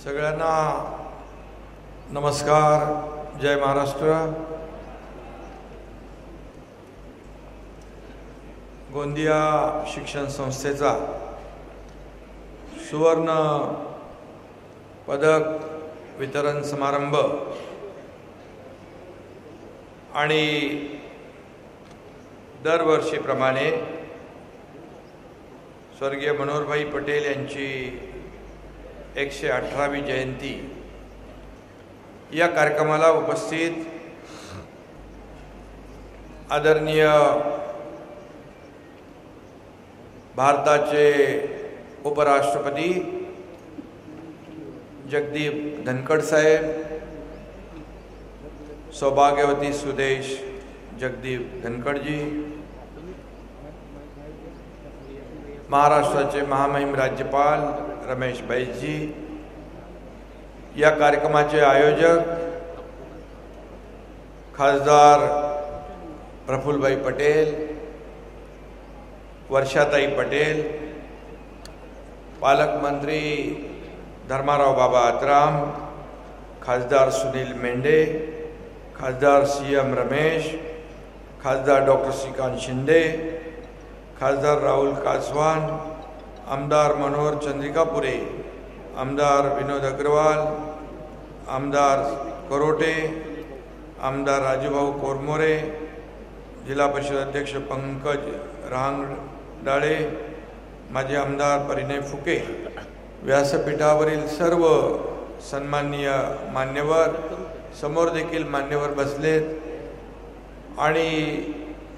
सगळ्यांना नमस्कार, जय महाराष्ट्र। गोंदिया शिक्षण संस्थेचा सुवर्ण पदक वितरण समारंभ आणि दरवर्षीप्रमाणे स्वर्गीय मनोहरभाई पटेल यांची 118वी जयंती या कार्यक्रमाला उपस्थित आदरणीय भारताचे उपराष्ट्रपती जगदीप धनखड़ साहेब, सौभाग्यवती सुदेश जगदीप धनखड़ जी, महाराष्ट्राचे महामहिम राज्यपाल रमेश बैस जी, या कार्यक्रमाचे आयोजक खासदार प्रफुल्लभाई पटेल, वर्षाताई पटेल, पालकमंत्री धर्माराव बाबा आत्राम, खासदार सुनील मेंढे, खासदार CM रमेश, खासदार डॉक्टर श्रीकांत शिंदे, खासदार राहुल कासवान, आमदार मनोहर चंद्रिकापुरे, आमदार विनोद अग्रवाल, आमदार करोटे, आमदार राजूभाऊ कोरमोरे, जिल्हा परिषद अध्यक्ष पंकज रांगडाळे, माजी आमदार परिणय फुके, व्यासपीठावरील सर्व सन्माननीय मान्यवर, समोर देखील मान्यवर बसलेत आणि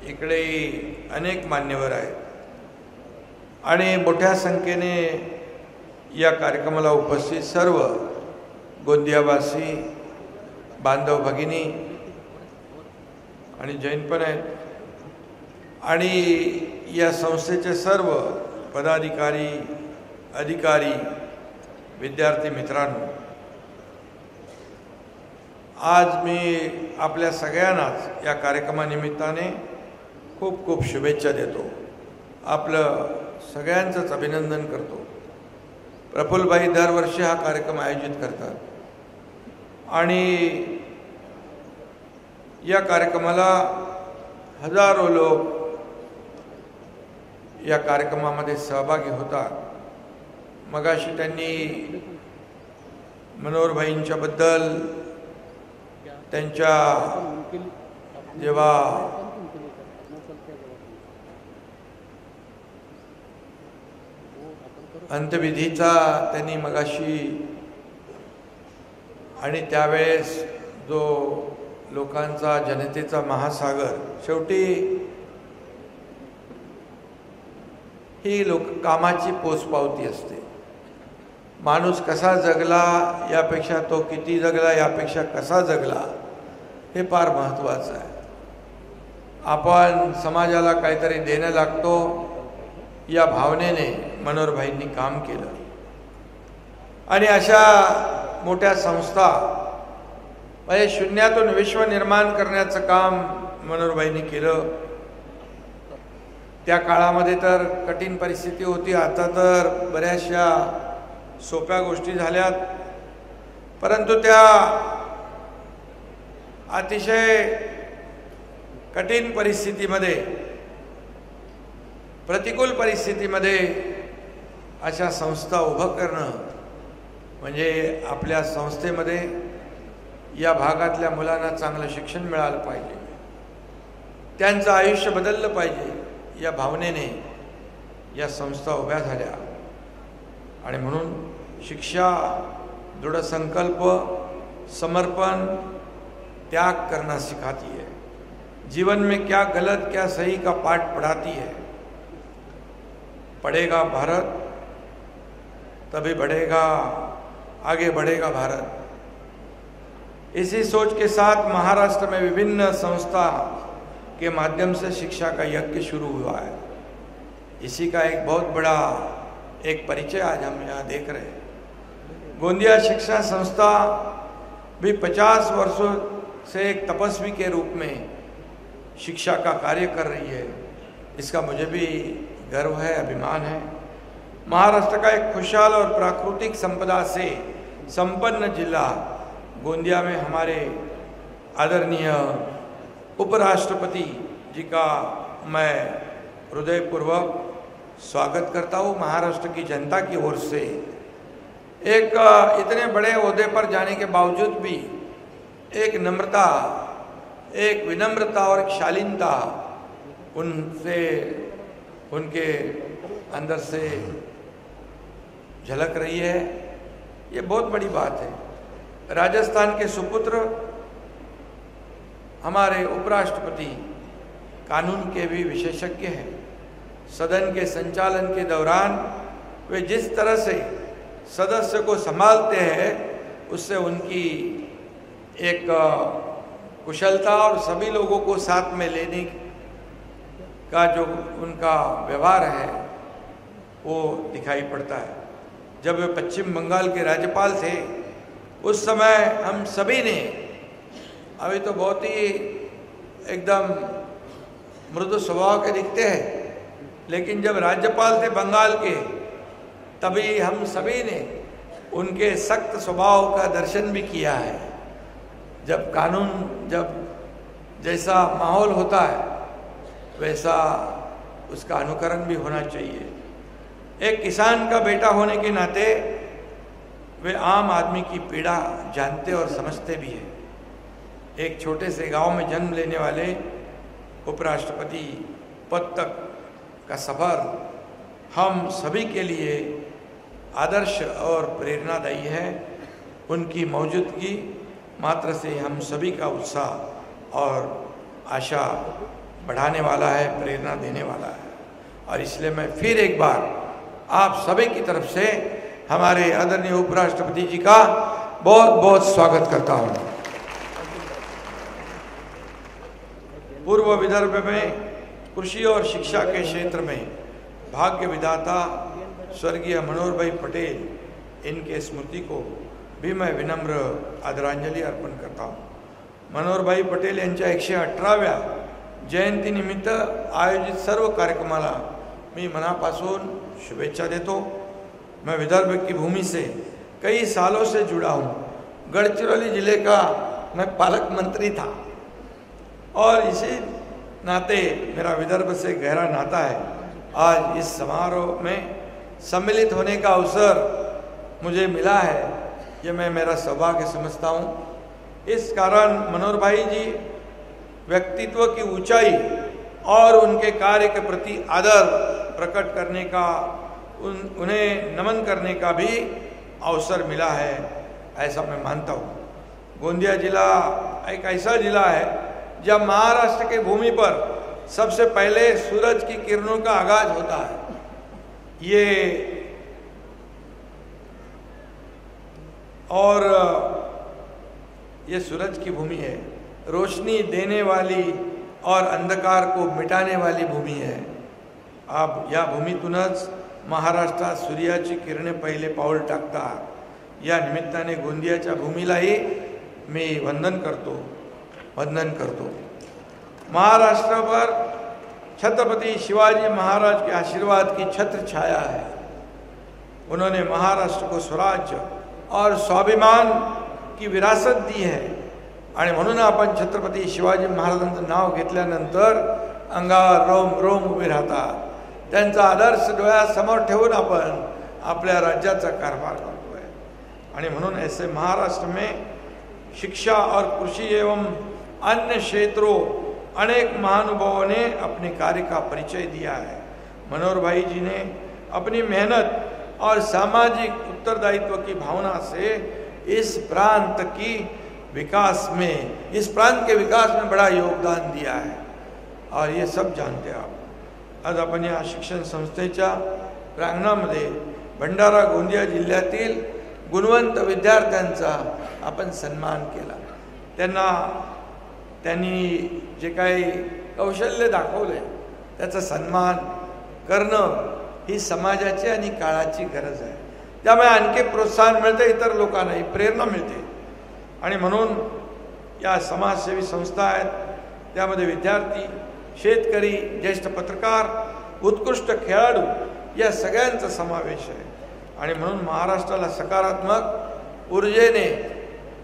इकडेही अनेक मान्यवर आहेत आणि मोठ्या संख्येने या कार्यक्रमाला उपस्थित सर्व गोंदियावासी बांधव भगिनी आणि जैन पण आहेत आणि या संस्थेचे सर्व पदाधिकारी, अधिकारी, विद्यार्थी मित्रांनो, आज मी आपल्या सगळ्यांनाच या कार्यक्रमानिमित्ताने खूप खूप शुभेच्छा देतो। आपलं सगळ्यांचंच अभिनंदन करतो। प्रफुल्लभाई दरवर्षी हा कार्यक्रम आयोजित करतात आणि या कार्यक्रमाला हजारो लोक या कार्यक्रमामध्ये सहभागी होतात। मगाशी त्यांनी मनोहरभाईंच्या बद्दल त्यांच्या जेव्हा अंत्यविधीचा त्यांनी मगाशी आणि त्यावेळेस जो लोकांचा, जनतेचा महासागर, शेवटी ही कामाची पोचपावती असते। माणूस कसा जगला यापेक्षा तो किती जगला यापेक्षा कसा जगला हे फार महत्त्वाचं आहे। आपण समाजाला काहीतरी देणं लागतो या भावनेने मनोहरभाईंनी काम केलं आणि अशा मोठ्या संस्था म्हणजे शून्यातून विश्व निर्माण करण्याचं काम मनोहरभाईंनी केलं। त्या काळामध्ये तर कठीण परिस्थिती होती, आता तर बऱ्याचशा सोप्या गोष्टी झाल्यात, परंतु त्या अतिशय कठीण परिस्थितीमध्ये, प्रतिकूल परिस्थितीमध्ये अशा संस्था उभं करणं म्हणजे आपल्या संस्थेमध्ये या भागातल्या मुलांना चांगलं शिक्षण मिळालं पाहिजे, त्यांचं आयुष्य बदललं पाहिजे या भावनेने या संस्था उभ्या झाल्या आणि म्हणून शिक्षा, दृढ़संकल्प, समर्पण, त्याग करना सिखाती है। जीवन में क्या गलत क्या सही का पाठ पढ़ाती है। पढ़ेगा भारत तभी बढ़ेगा, आगे बढ़ेगा भारत। इसी सोच के साथ महाराष्ट्र में विभिन्न संस्था के माध्यम से शिक्षा का यज्ञ शुरू हुआ है। इसी का एक बहुत बड़ा एक परिचय आज हम यहाँ देख रहे हैं। गोंदिया शिक्षा संस्था भी 50 वर्षों से एक तपस्वी के रूप में शिक्षा का कार्य कर रही है। इसका मुझे भी गर्व है, अभिमान है। महाराष्ट्र का एक खुशहाल और प्राकृतिक संपदा से संपन्न जिला गोंदिया में हमारे आदरणीय उपराष्ट्रपति जी का मैं हृदयपूर्वक स्वागत करता हूँ। महाराष्ट्र की जनता की ओर से एक इतने बड़े ओहदे पर जाने के बावजूद भी एक नम्रता, एक विनम्रता और एक शालीनता उनसे, उनके अंदर से झलक रही है। ये बहुत बड़ी बात है। राजस्थान के सुपुत्र हमारे उपराष्ट्रपति कानून के भी विशेषज्ञ हैं। सदन के संचालन के दौरान वे जिस तरह से सदस्य को संभालते हैं, उससे उनकी एक कुशलता और सभी लोगों को साथ में लेने का जो उनका व्यवहार है वो दिखाई पड़ता है। जब वे पश्चिम बंगाल के राज्यपाल थे उस समय हम सभी ने, अभी तो बहुत ही एकदम मृदु स्वभाव के दिखते हैं, लेकिन जब राज्यपाल थे बंगाल के तभी हम सभी ने उनके सख्त स्वभाव का दर्शन भी किया है। जब कानून, जब जैसा माहौल होता है वैसा उसका अनुकरण भी होना चाहिए। एक किसान का बेटा होने के नाते वे आम आदमी की पीड़ा जानते और समझते भी हैं। एक छोटे से गांव में जन्म लेने वाले उपराष्ट्रपति पद तक का सफ़र हम सभी के लिए आदर्श और प्रेरणादायी है। उनकी मौजूदगी मात्र से हम सभी का उत्साह और आशा बढ़ाने वाला है, प्रेरणा देने वाला है। और इसलिए मैं फिर एक बार आप सभी की तरफ से हमारे आदरणीय उपराष्ट्रपति जी का बहुत बहुत स्वागत करता हूँ। पूर्व विदर्भ में कृषि और शिक्षा के क्षेत्र में भाग्य विधाता स्वर्गीय मनोहर भाई पटेल, इनके स्मृति को भी मैं विनम्र आदरांजली अर्पण करता हूँ। मनोहर भाई पटेल यांच्या 118व्या जयंतीनिमित्त आयोजित सर्व कार्यक्रमाला मी मनापासून शुभेच्छा देतो। मैं विदर्भ की भूमि से कई सालों से जुड़ा हूँ। गढ़चिरौली जिले का मैं पालक मंत्री था और इसी नाते मेरा विदर्भ से गहरा नाता है। आज इस समारोह में सम्मिलित होने का अवसर मुझे मिला है, ये मैं मेरा सौभाग्य समझता हूँ। इस कारण मनोहर भाई जी व्यक्तित्व की ऊंचाई और उनके कार्य के प्रति आदर प्रकट करने का, उन्हें नमन करने का भी अवसर मिला है, ऐसा मैं मानता हूँ। गोंदिया जिला एक ऐसा जिला है जब महाराष्ट्र के भूमि पर सबसे पहले सूरज की किरणों का आगाज होता है। ये सूरज की भूमि है, रोशनी देने वाली और अंधकार को मिटाने वाली भूमि है। अब या भूमीतूनच महाराष्ट्रात सूर्याची किरणे पहिले पाऊल टाकतात। या निमित्ताने गोंदियाच्या भूमीलाही मी वंदन करतो। महाराष्ट्र पर छत्रपति शिवाजी महाराज के आशीर्वाद की छत्र छाया है। उन्होंने महाराष्ट्र को स्वराज्य और स्वाभिमान की विरासत दी है आणि म्हणून आपण छत्रपती शिवाजी महाराजांचं नाव घेतल्यानंतर अंगावर रोम रोम उभे राहतात। त्यांचा आदर्श डोळ्यासमोर ठेवून आपण आपल्या राज्याचा कारभार करतोय। आणि म्हणून ऐसे महाराष्ट्र में शिक्षा और कृषि एवं अन्य क्षेत्रों अनेक महानुभावों ने अपने कार्य का परिचय दिया है। मनोहर भाई जी ने अपनी मेहनत और सामाजिक उत्तरदायित्व की भावना से इस प्रांत के विकास में बड़ा योगदान दिया है और ये सब जानते हैं आप। आज आपण या शिक्षण संस्थेच्या प्रांगणामध्ये भंडारा गोंदिया जिल्ह्यातील गुणवंत विद्यार्थ्यांचा आपण सन्मान केला। त्यांनी जे काही कौशल्य दाखवले त्याचा सन्मान करणं ही समाजाची आणि काळाची गरज आहे। त्यामुळे आणखी प्रोत्साहन मिळते, इतर लोकांनाही प्रेरणा मिळते। आणि म्हणून या समाजसेवी संस्था आहेत, त्यामध्ये विद्यार्थी, शेतकरी, ज्येष्ठ पत्रकार, उत्कृष्ट खेळाडू या सगळ्यांचा समावेश आहे। आणि म्हणून महाराष्ट्राला सकारात्मक ऊर्जेने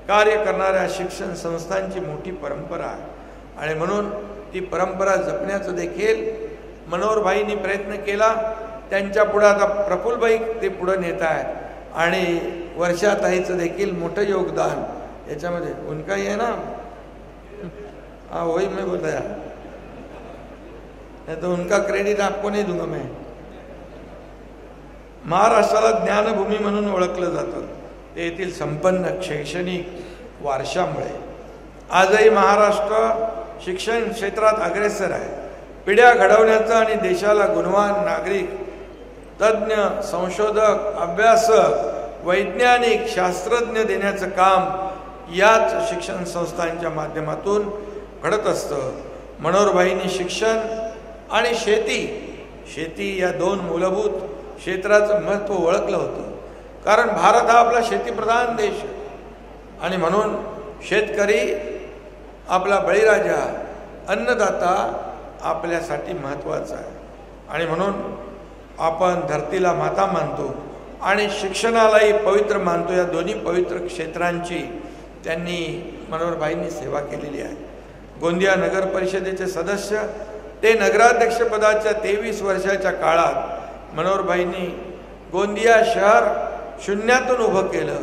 कार्य करणाऱ्या शिक्षण संस्थांची मोठी परंपरा आहे आणि म्हणून ती परंपरा जपण्याचं देखील मनोहरभाईंनी प्रयत्न केला. त्यांच्या पुढे आता प्रफुल्लभाई ते पुढे नेत आहेत आणि वर्षाताईचं देखील मोठं योगदान याच्यामध्ये. उनका ही है ना, हाँ वही मैं बताया, नहीं तो उनका क्रेडिट आपको नहीं दूंगा मैं. महाराष्ट्राला ज्ञानभूमी म्हणून ओळखलं जातं ते येथील संपन्न शैक्षणिक वारशामुळे. आजही महाराष्ट्र शिक्षण क्षेत्रात अग्रेसर आहे. पिढ्या घडवण्याचं आणि देशाला गुणवान नागरिक, तज्ज्ञ, संशोधक, अभ्यासक, वैज्ञानिक, शास्त्रज्ञ देण्याचं काम याच शिक्षण संस्थांच्या माध्यमातून घडत असतं. मनोहरभाईंनी शिक्षण आणि शेती या दोन मूलभूत क्षेत्राचं महत्त्व ओळखलं होतं. कारण भारत हा आपला शेतीप्रधान देश आहे आणि म्हणून शेतकरी आपला बळीराजा, अन्नदाता आपल्यासाठी महत्त्वाचा आहे आणि म्हणून आपण धरतीला माता मानतो आणि शिक्षणालाही पवित्र मानतो. या दोन्ही पवित्र क्षेत्रांची त्यांनी मनोहरभाईंनी सेवा केलेली आहे. गोंदिया नगर परिषदेचे सदस्य ते नगराध्यक्षपदाच्या 23 वर्षाच्या काळात मनोहरभाईंनी गोंदिया शहर शून्यातून उभं केलं.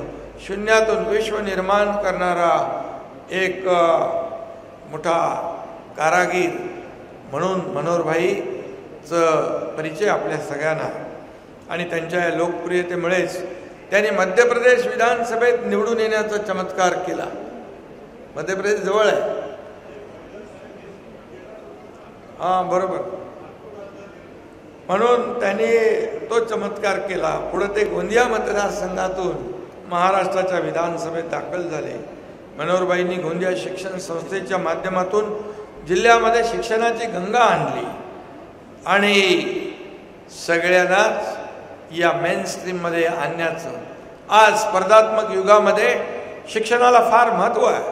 शून्यातून विश्व निर्माण करणारा एक मोठा कारागीर म्हणून मनोहरभाईचं परिचय आपल्या सगळ्यांना. आणि त्यांच्या या लोकप्रियतेमुळेच त्यांनी मध्य प्रदेश विधानसभेत निवडून येण्याचा चमत्कार केला. मध्य प्रदेश जवळ आहे, हां बरोबर. म्हणून त्यांनी तो चमत्कार केला. पुढे ते गोंदिया मतदारसंघातून महाराष्ट्राच्या विधानसभेत दाखल झाले. मनोहरभाईंनी गोंदिया शिक्षण संस्थेच्या माध्यमातून जिल्ह्यामध्ये शिक्षणाची गंगा आणली आणि सगळ्यांनाच या मेनस्ट्रीममध्ये आणण्याचं. आज स्पर्धात्मक युगामध्ये शिक्षणाला फार महत्त्व आहे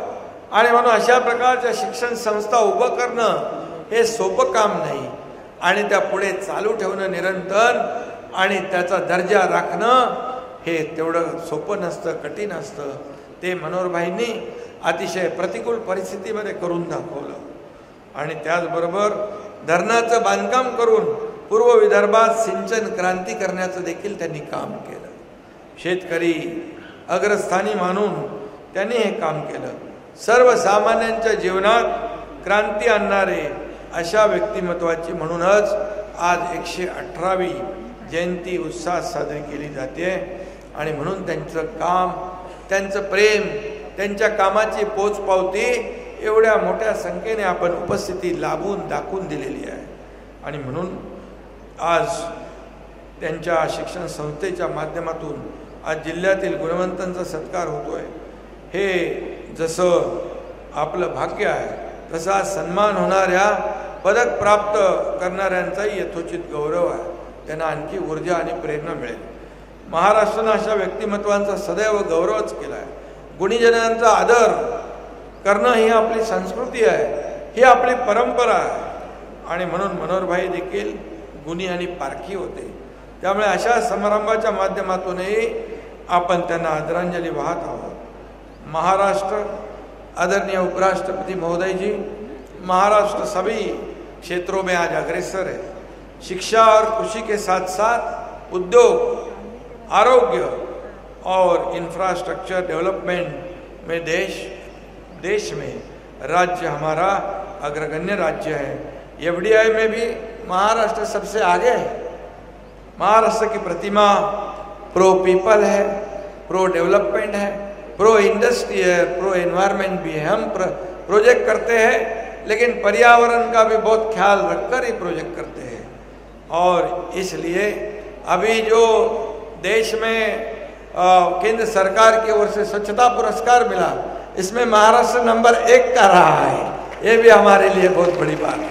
आणि म्हणून अशा प्रकारच्या शिक्षण संस्था उभं करणं हे सोपं काम नाही आणि त्या पुढे चालू ठेवणं निरंतर आणि त्याचा दर्जा राखणं हे तेवढं सोपं नसतं, कठीण असतं. ते मनोहरभाईंनी अतिशय प्रतिकूल परिस्थितीमध्ये करून दाखवलं. आणि त्याचबरोबर धरणाचं बांधकाम करून पूर्व विदर्भात सिंचन क्रांती करण्याचं देखील त्यांनी काम केलं. शेतकरी अग्रस्थानी मानून त्यांनी हे काम केलं. सर्वसामान्यांच्या जीवनात क्रांती आणणारे अशा व्यक्तिमत्वाची म्हणूनच आज 118वी जयंती उत्साहात साजरी केली जाते. आणि म्हणून त्यांचं काम, त्यांचं प्रेम, त्यांच्या कामाची पोचपावती एवढ्या मोठ्या संख्येने आपण उपस्थिती लाभून दाखवून दिलेली आहे. आणि म्हणून आज त्यांच्या शिक्षण संस्थेच्या माध्यमातून आज जिल्ह्यातील गुणवंतांचा सत्कार होतोय. हे जसं आपलं भाग्य आहे तसा सन्मान होणाऱ्या, पदक प्राप्त करणाऱ्यांचाही यथोचित गौरव आहे. त्यांना आणखी ऊर्जा आणि प्रेरणा मिळेल. महाराष्ट्रानं अशा व्यक्तिमत्वांचा सदैव गौरवच केला आहे. गुणीजनांचा आदर करणं ही आपली संस्कृती आहे, ही आपली परंपरा आहे. आणि म्हणून मनोहरभाई देखील गुणी आणि पारखी होते. त्यामुळे अशा समारंभाच्या माध्यमातूनही आपण त्यांना आदरांजली वाहत आहोत. महाराष्ट्र, आदरणीय उपराष्ट्रपति महोदय जी, महाराष्ट्र सभी क्षेत्रों में आज अग्रसर है. शिक्षा और कृषि के साथ साथ उद्योग, आरोग्य और इंफ्रास्ट्रक्चर डेवलपमेंट में देश में राज्य हमारा अग्रगण्य राज्य है. FDI में भी महाराष्ट्र सबसे आगे है. महाराष्ट्र की प्रतिमा प्रो पीपल है, प्रो डेवलपमेंट है, प्रो इंडस्ट्री है, प्रो एनवायरनमेंट भी है. हम प्रोजेक्ट करते हैं लेकिन पर्यावरण का भी बहुत ख्याल रखकर ही प्रोजेक्ट करते हैं. और इसलिए अभी जो देश में केंद्र सरकार की ओर से स्वच्छता पुरस्कार मिला, इसमें महाराष्ट्र नंबर 1 का रहा है. ये भी हमारे लिए बहुत बड़ी बात है.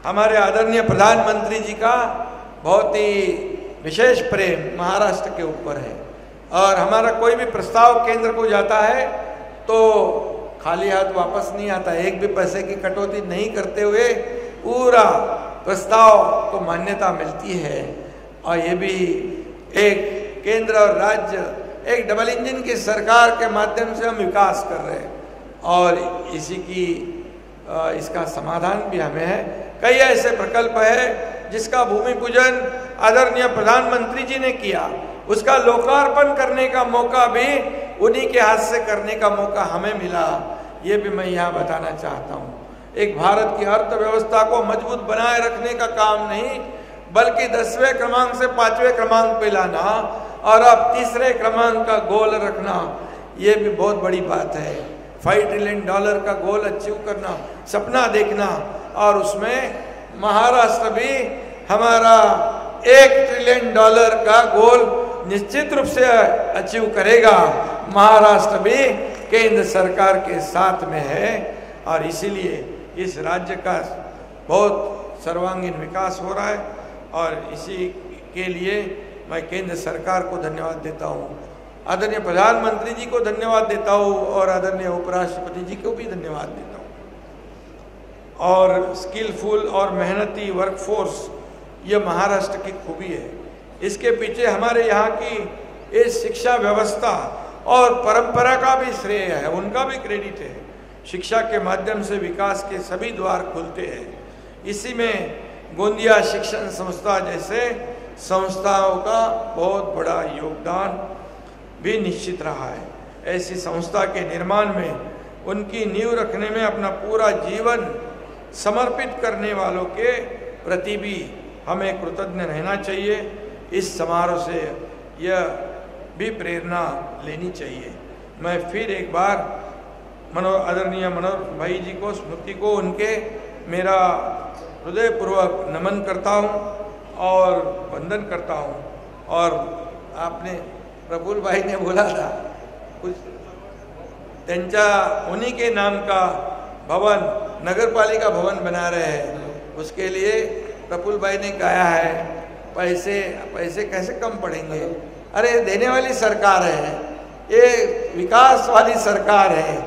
हमारे आदरणीय प्रधानमंत्री जी का बहुत ही विशेष प्रेम महाराष्ट्र के ऊपर है और हमारा कोई भी प्रस्ताव केंद्र को जाता है तो खाली हाथ वापस नहीं आता. एक भी पैसे की कटौती नहीं करते हुए पूरा प्रस्ताव को मान्यता मिलती है. और ये भी एक केंद्र और राज्य एक डबल इंजन की सरकार के माध्यम से हम विकास कर रहे हैं और इसका समाधान भी हमें है। कई ऐसे प्रकल्प है जिसका भूमि पूजन आदरणीय प्रधानमंत्री जी ने किया, उसका लोकार्पण करने का मौका भी उन्हीं के हाथ से करने का मौका हमें मिला। ये भी मैं यहाँ बताना चाहता हूँ। एक भारत की अर्थव्यवस्था को मजबूत बनाए रखने का काम नहीं, बल्कि 10वें क्रमांक से 5वें क्रमांक पे लाना और अब 3रे क्रमांक का गोल रखना, ये भी बहुत बड़ी बात है। $5 ट्रिलियन का गोल अचीव करना, सपना देखना, और उसमें महाराष्ट्र भी हमारा $1 ट्रिलियन का गोल निश्चित रूप से अचीव करेगा। महाराष्ट्र भी केंद्र सरकार के साथ में है और इसीलिए इस राज्य का बहुत सर्वांगीण विकास हो रहा है और इसी के लिए मैं केंद्र सरकार को धन्यवाद देता हूँ, आदरणीय प्रधानमंत्री जी को धन्यवाद देता हूँ और आदरणीय उपराष्ट्रपति जी को भी धन्यवाद देता हूँ। और स्किलफुल और मेहनती वर्कफोर्स ये महाराष्ट्र की खूबी है। इसके पीछे हमारे यहाँ की इस शिक्षा व्यवस्था और परंपरा का भी श्रेय है, उनका भी क्रेडिट है। शिक्षा के माध्यम से विकास के सभी द्वार खुलते हैं। इसी में गोंदिया शिक्षण संस्था जैसे संस्थाओं का बहुत बड़ा योगदान भी निश्चित रहा है। ऐसी संस्था के निर्माण में, उनकी नींव रखने में अपना पूरा जीवन समर्पित करने वालों के प्रति भी हमें कृतज्ञ रहना चाहिए। इस समारोह से यह भी प्रेरणा लेनी चाहिए। मैं फिर एक बार आदरणीय मनोहर भाई जी को, स्मृति को, उनके मेरा हृदयपूर्वक नमन करता हूँ और वंदन करता हूँ। और आपने प्रफुल्ल भाई ने बोला था कुछ त्यांच्या उन्हीं के नाम का भवन, नगरपालिका भवन बना रहे हैं, उसके लिए प्रफुल्ल भाई ने कहा है पैसे कैसे कम पड़ेंगे। अरे देने वाली सरकार है, ये विकास वाली सरकार है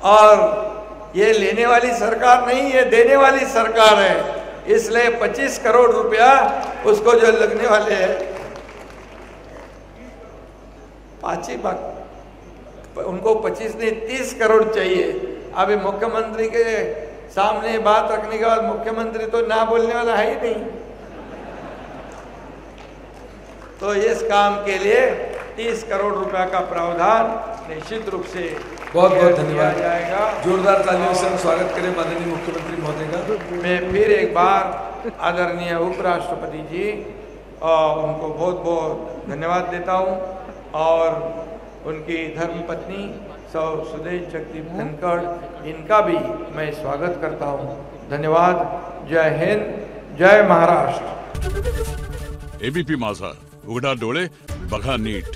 और ये लेने वाली सरकार नहीं, ये देने वाली सरकार है। इसलिए 25 करोड़ रुपया उसको जो लगने वाले हैं, 5 उनको 25 नहीं 30 करोड़ चाहिए। अभी मुख्यमंत्री के सामने बात रखने के बाद मुख्यमंत्री तो ना बोलने वाला है ही नहीं, तो इस काम के लिए 30 करोड़ रुपया का प्रावधान निश्चित रूप से बहुत बहुत धन्यवाद जाएगा। जोरदार तालियों से हम स्वागत करें माननीय मुख्यमंत्री महोदय का। मैं फिर एक बार आदरणीय उपराष्ट्रपति जी उनको बहुत बहुत धन्यवाद देता हूँ और उनकी धर्मपत्नी सुदेश जगदीप धनखड़, इनका भी मैं स्वागत करता हूँ। धन्यवाद। जय हिंद, जय महाराष्ट्र। एबीपी माझा, उघडा डोळे बघा नीट।